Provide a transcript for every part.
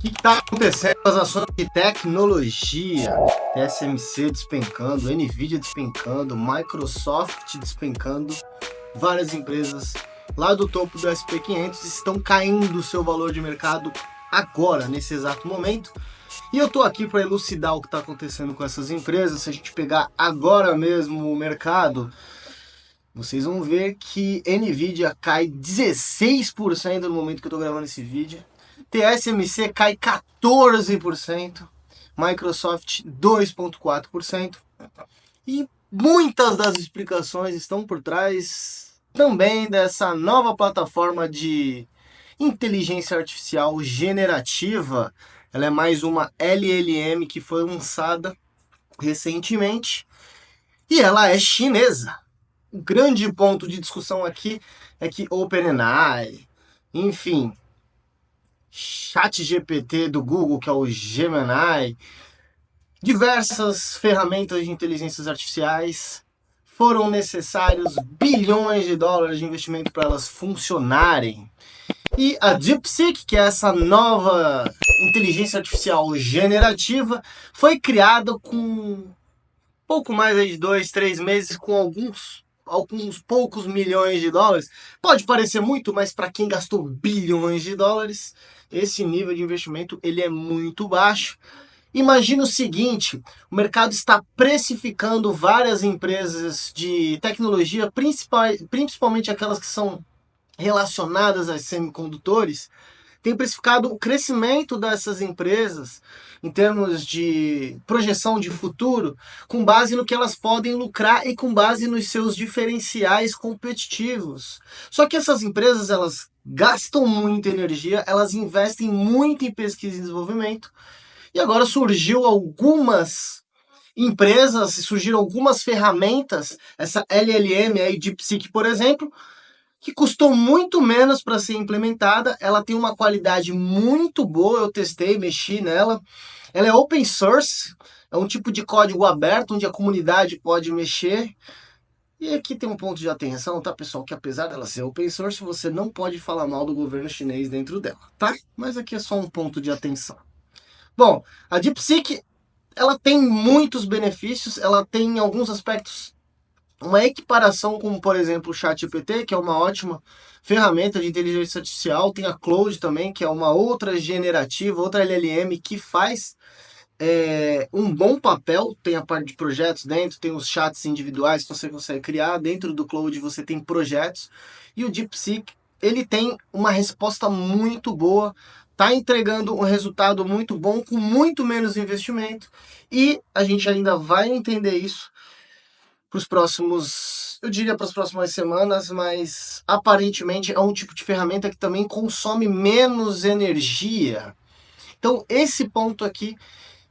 O que está acontecendo com as ações de tecnologia? TSMC despencando, Nvidia despencando, Microsoft despencando, várias empresas lá do topo do SP500 estão caindo o seu valor de mercado agora, nesse exato momento. E eu tô aqui para elucidar o que está acontecendo com essas empresas. Se a gente pegar agora mesmo o mercado, vocês vão ver que Nvidia cai 16% no momento que eu estou gravando esse vídeo. TSMC cai 14%, Microsoft 2,4%. E muitas das explicações estão por trás também dessa nova plataforma de inteligência artificial generativa. Ela é mais uma LLM que foi lançada recentemente e ela é chinesa. O grande ponto de discussão aqui é que OpenAI, enfim, ChatGPT do Google, que é o Gemini, diversas ferramentas de inteligências artificiais, foram necessários bilhões de dólares de investimento para elas funcionarem. E a DeepSeek, que é essa nova inteligência artificial generativa, foi criada com pouco mais de 2, 3 meses, com alguns poucos milhões de dólares. Pode parecer muito, mas para quem gastou bilhões de dólares, esse nível de investimento ele é muito baixo. Imagina o seguinte, o mercado está precificando várias empresas de tecnologia, principalmente aquelas que são relacionadas a semicondutores, tem precificado o crescimento dessas empresas em termos de projeção de futuro, com base no que elas podem lucrar e com base nos seus diferenciais competitivos. Só que essas empresas, elas gastam muita energia, elas investem muito em pesquisa e desenvolvimento, e agora surgiram algumas ferramentas, essa LLM aí, DeepSeek, por exemplo, que custou muito menos para ser implementada. Ela tem uma qualidade muito boa, eu testei, mexi nela. Ela é open source, é um tipo de código aberto, onde a comunidade pode mexer. E aqui tem um ponto de atenção, tá, pessoal? Que apesar dela ser open source, você não pode falar mal do governo chinês dentro dela, tá? Mas aqui é só um ponto de atenção. Bom, a DeepSeek, ela tem muitos benefícios, ela tem em alguns aspectos uma equiparação com, por exemplo, o ChatGPT, que é uma ótima ferramenta de inteligência artificial. Tem a Claude também, que é uma outra generativa, outra LLM que faz um bom papel. Tem a parte de projetos dentro, tem os chats individuais que você consegue criar. Dentro do Claude você tem projetos. E o DeepSeek, ele tem uma resposta muito boa, está entregando um resultado muito bom com muito menos investimento. E a gente ainda vai entender isso para os próximos, eu diria para as próximas semanas, mas aparentemente é um tipo de ferramenta que também consome menos energia. Então esse ponto aqui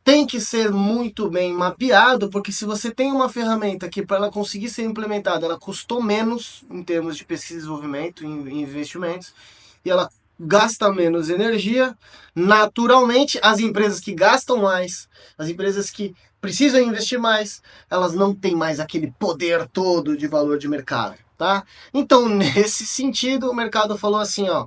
tem que ser muito bem mapeado, porque se você tem uma ferramenta que para ela conseguir ser implementada, ela custou menos em termos de pesquisa e desenvolvimento, em investimentos, e ela gasta menos energia, naturalmente as empresas que gastam mais, as empresas que precisam investir mais, elas não têm mais aquele poder todo de valor de mercado, tá? Então, nesse sentido, o mercado falou assim, ó,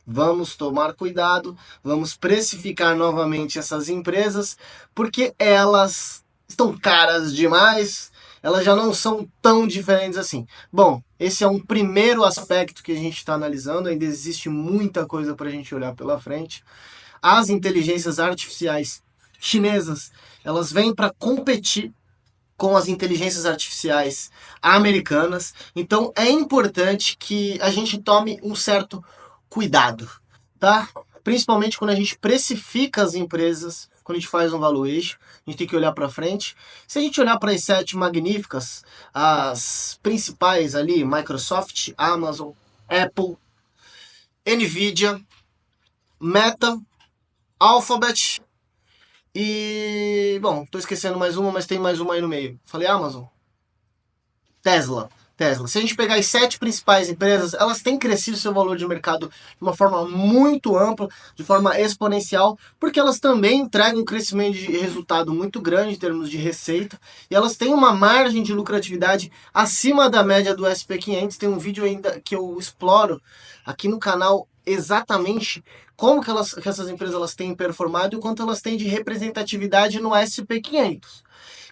vamos tomar cuidado, vamos precificar novamente essas empresas, porque elas estão caras demais, elas já não são tão diferentes assim. Bom, esse é um primeiro aspecto que a gente está analisando, ainda existe muita coisa para a gente olhar pela frente. As inteligências artificiais chinesas, elas vêm para competir com as inteligências artificiais americanas, então é importante que a gente tome um certo cuidado, tá? Principalmente quando a gente precifica as empresas, quando a gente faz um valuation, a gente tem que olhar para frente. Se a gente olhar para as 7 magníficas, as principais ali, Microsoft, Amazon, Apple, Nvidia, Meta, Alphabet e, bom, tô esquecendo mais uma, mas tem mais uma aí no meio. Falei Amazon? Tesla. Se a gente pegar as 7 principais empresas, elas têm crescido seu valor de mercado de uma forma muito ampla, de forma exponencial, porque elas também entregam um crescimento de resultado muito grande em termos de receita, e elas têm uma margem de lucratividade acima da média do SP500. Tem um vídeo ainda que eu exploro aqui no canal exatamente como que essas empresas elas têm performado e o quanto elas têm de representatividade no SP500.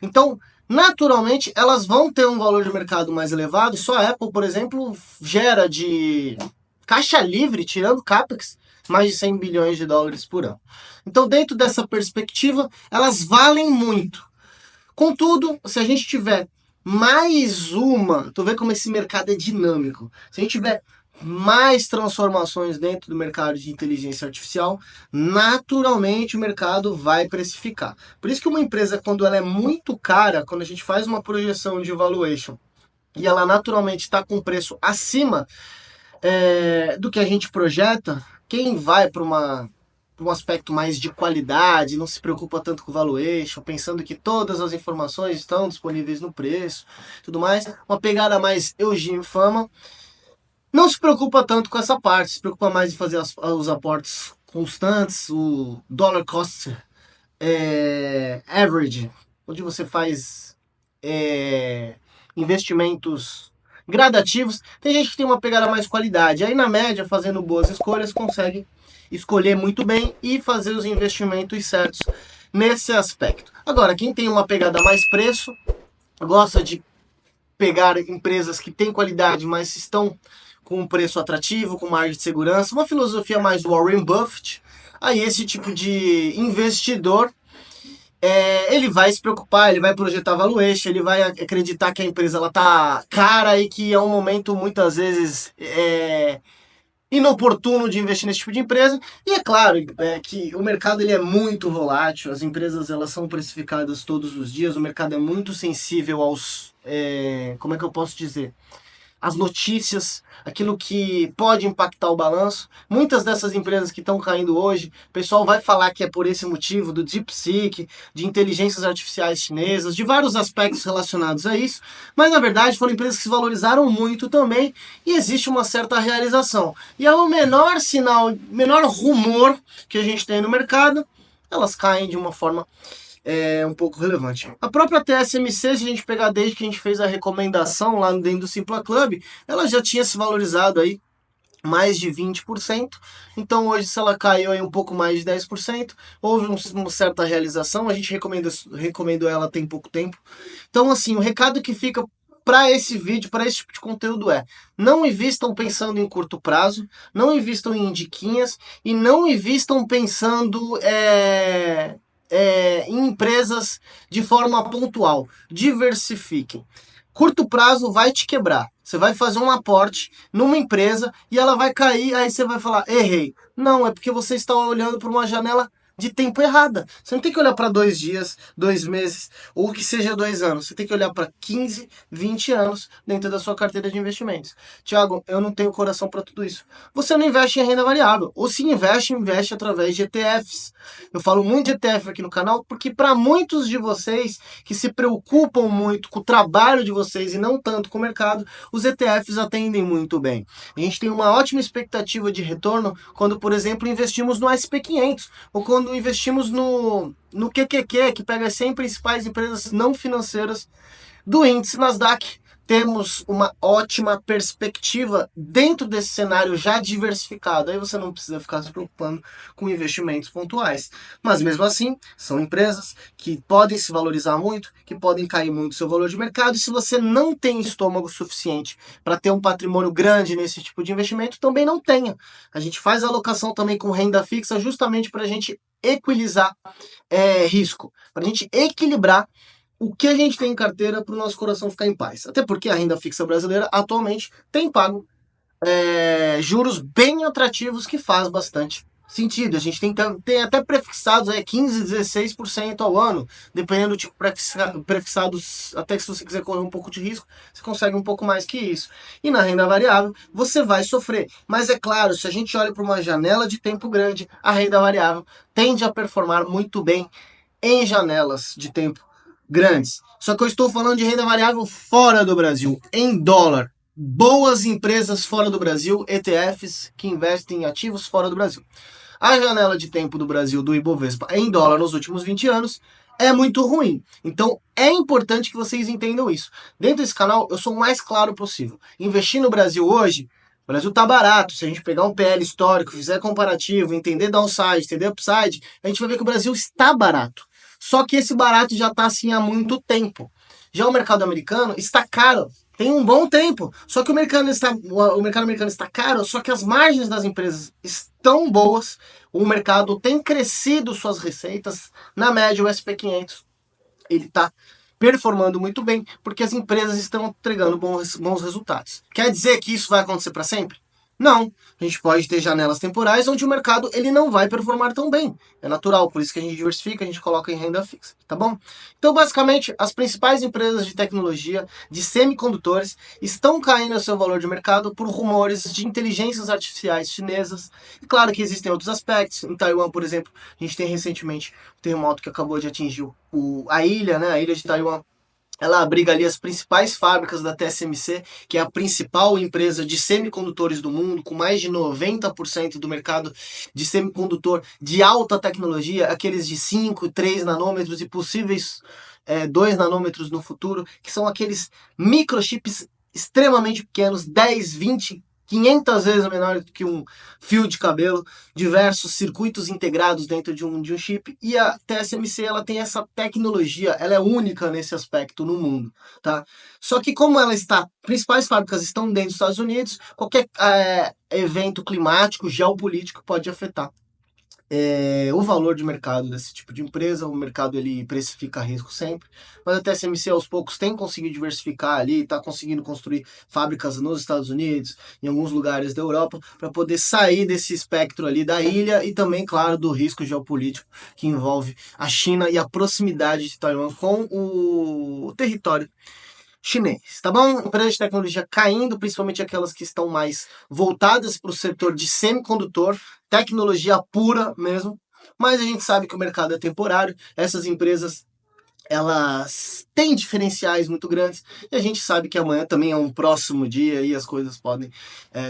Então, naturalmente, elas vão ter um valor de mercado mais elevado. Só a Apple, por exemplo, gera de caixa livre, tirando CAPEX, mais de 100 bilhões de dólares por ano. Então, dentro dessa perspectiva, elas valem muito. Contudo, se a gente tiver mais uma, tu vê como esse mercado é dinâmico. Se a gente tiver mais transformações dentro do mercado de inteligência artificial, naturalmente o mercado vai precificar. Por isso que uma empresa, quando ela é muito cara, quando a gente faz uma projeção de valuation e ela naturalmente está com preço acima do que a gente projeta, quem vai para um aspecto mais de qualidade, não se preocupa tanto com o valuation, pensando que todas as informações estão disponíveis no preço, tudo mais, uma pegada mais Eugene Fama, não se preocupa tanto com essa parte, se preocupa mais em fazer os aportes constantes, o dollar cost average, onde você faz investimentos gradativos. Tem gente que tem uma pegada mais qualidade, aí na média, fazendo boas escolhas, consegue escolher muito bem e fazer os investimentos certos nesse aspecto. Agora, quem tem uma pegada mais preço, gosta de pegar empresas que têm qualidade, mas estão com um preço atrativo, com margem de segurança, uma filosofia mais Warren Buffett, aí esse tipo de investidor ele vai se preocupar, ele vai projetar valuation, ele vai acreditar que a empresa ela tá cara e que é um momento muitas vezes inoportuno de investir nesse tipo de empresa. E é claro que o mercado ele é muito volátil, as empresas elas são precificadas todos os dias, o mercado é muito sensível aos, como é que eu posso dizer? As notícias, aquilo que pode impactar o balanço. Muitas dessas empresas que estão caindo hoje, o pessoal vai falar que é por esse motivo do DeepSeek, de inteligências artificiais chinesas, de vários aspectos relacionados a isso, mas na verdade foram empresas que se valorizaram muito também e existe uma certa realização. E é o menor sinal, menor rumor que a gente tem no mercado, elas caem de uma forma um pouco relevante. A própria TSMC, se a gente pegar desde que a gente fez a recomendação lá dentro do Simpla Club, ela já tinha se valorizado aí mais de 20%, então hoje se ela caiu aí um pouco mais de 10%, houve uma certa realização, a gente recomendou ela tem pouco tempo. Então assim, o recado que fica para esse vídeo, para esse tipo de conteúdo não invistam pensando em curto prazo, não invistam em diquinhas e não invistam pensando em empresas de forma pontual. Diversifiquem. Curto prazo vai te quebrar. Você vai fazer um aporte numa empresa e ela vai cair, aí você vai falar, errei. Não, é porque você está olhando para uma janela de tempo errada. Você não tem que olhar para 2 dias, 2 meses, ou que seja 2 anos. Você tem que olhar para 15, 20 anos dentro da sua carteira de investimentos. Tiago, eu não tenho coração para tudo isso. Você não investe em renda variável. Ou se investe, investe através de ETFs. Eu falo muito de ETF aqui no canal porque para muitos de vocês que se preocupam muito com o trabalho de vocês e não tanto com o mercado, os ETFs atendem muito bem. A gente tem uma ótima expectativa de retorno quando, por exemplo, investimos no SP500 ou quando investimos no QQQ, que pega as 100 principais empresas não financeiras do índice Nasdaq. Temos uma ótima perspectiva dentro desse cenário já diversificado. Aí você não precisa ficar se preocupando com investimentos pontuais. Mas mesmo assim, são empresas que podem se valorizar muito, que podem cair muito o seu valor de mercado. E se você não tem estômago suficiente para ter um patrimônio grande nesse tipo de investimento, também não tenha. A gente faz alocação também com renda fixa justamente para a gente equilibrar risco, para a gente equilibrar o que a gente tem em carteira para o nosso coração ficar em paz. Até porque a renda fixa brasileira atualmente tem pago juros bem atrativos que faz bastante sentido. A gente tem até prefixados 15, 16% ao ano, dependendo do tipo prefixados, até que se você quiser correr um pouco de risco, você consegue um pouco mais que isso. E na renda variável, você vai sofrer. Mas é claro, se a gente olha para uma janela de tempo grande, a renda variável tende a performar muito bem em janelas de tempo grandes. Só que eu estou falando de renda variável fora do Brasil, em dólar. Boas empresas fora do Brasil, ETFs que investem em ativos fora do Brasil. A janela de tempo do Brasil, do Ibovespa, em dólar nos últimos 20 anos, é muito ruim. Então, é importante que vocês entendam isso. Dentro desse canal, eu sou o mais claro possível. Investir no Brasil hoje O Brasil tá barato. Se a gente pegar um PL histórico, fizer comparativo, entender downside, entender upside, a gente vai ver que o Brasil está barato. Só que esse barato já está assim há muito tempo. Já o mercado americano está caro. Tem um bom tempo. Só que o mercado americano está caro, só que as margens das empresas estão boas. O mercado tem crescido suas receitas. Na média, o SP500 ele está performando muito bem, porque as empresas estão entregando bons resultados. Quer dizer que isso vai acontecer para sempre? Não. A gente pode ter janelas temporais onde o mercado ele não vai performar tão bem. É natural, por isso que a gente diversifica, a gente coloca em renda fixa, tá bom? Então, basicamente, as principais empresas de tecnologia, de semicondutores, estão caindo o seu valor de mercado por rumores de inteligências artificiais chinesas. E claro que existem outros aspectos. Em Taiwan, por exemplo, a gente tem recentemente um terremoto que acabou de atingir a ilha, né? A ilha de Taiwan. Ela abriga ali as principais fábricas da TSMC, que é a principal empresa de semicondutores do mundo, com mais de 90% do mercado de semicondutor de alta tecnologia, aqueles de 5, 3 nanômetros e possíveis 2 nanômetros no futuro, que são aqueles microchips extremamente pequenos, 10, 20, 500 vezes menor do que um fio de cabelo, diversos circuitos integrados dentro de um chip, e a TSMC ela tem essa tecnologia, ela é única nesse aspecto no mundo, tá? Só que como ela está, principais fábricas estão dentro dos Estados Unidos, qualquer evento climático, geopolítico pode afetar o valor de mercado desse tipo de empresa. O mercado ele precifica risco sempre, mas a TSMC aos poucos tem conseguido diversificar ali, está conseguindo construir fábricas nos Estados Unidos, em alguns lugares da Europa, para poder sair desse espectro ali da ilha e também, claro, do risco geopolítico que envolve a China e a proximidade de Taiwan com o território chinês, tá bom? Empresas de tecnologia caindo, principalmente aquelas que estão mais voltadas para o setor de semicondutor, tecnologia pura mesmo, mas a gente sabe que o mercado é temporário, essas empresas elas têm diferenciais muito grandes e a gente sabe que amanhã também é um próximo dia e as coisas podem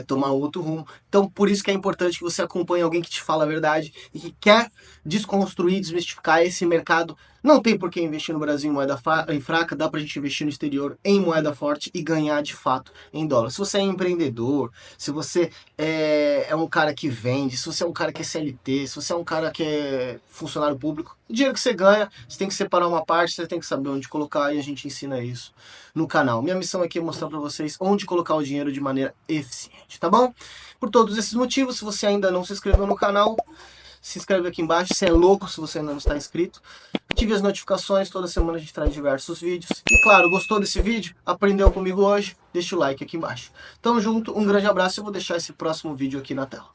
tomar outro rumo. Então, por isso que é importante que você acompanhe alguém que te fala a verdade e que quer desconstruir, desmistificar esse mercado. Não tem por que investir no Brasil em moeda fraca, dá pra gente investir no exterior em moeda forte e ganhar de fato em dólar. Se você é empreendedor, se você é um cara que vende, se você é um cara que é CLT, se você é um cara que é funcionário público, o dinheiro que você ganha, você tem que separar uma parte, você tem que saber onde colocar e a gente ensina isso no canal. Minha missão aqui é mostrar para vocês onde colocar o dinheiro de maneira eficiente, tá bom? Por todos esses motivos, se você ainda não se inscreveu no canal, se inscreve aqui embaixo. Você é louco se você ainda não está inscrito. Ative as notificações, toda semana a gente traz diversos vídeos. E claro, gostou desse vídeo? Aprendeu comigo hoje? Deixa o like aqui embaixo. Tamo junto, um grande abraço e eu vou deixar esse próximo vídeo aqui na tela.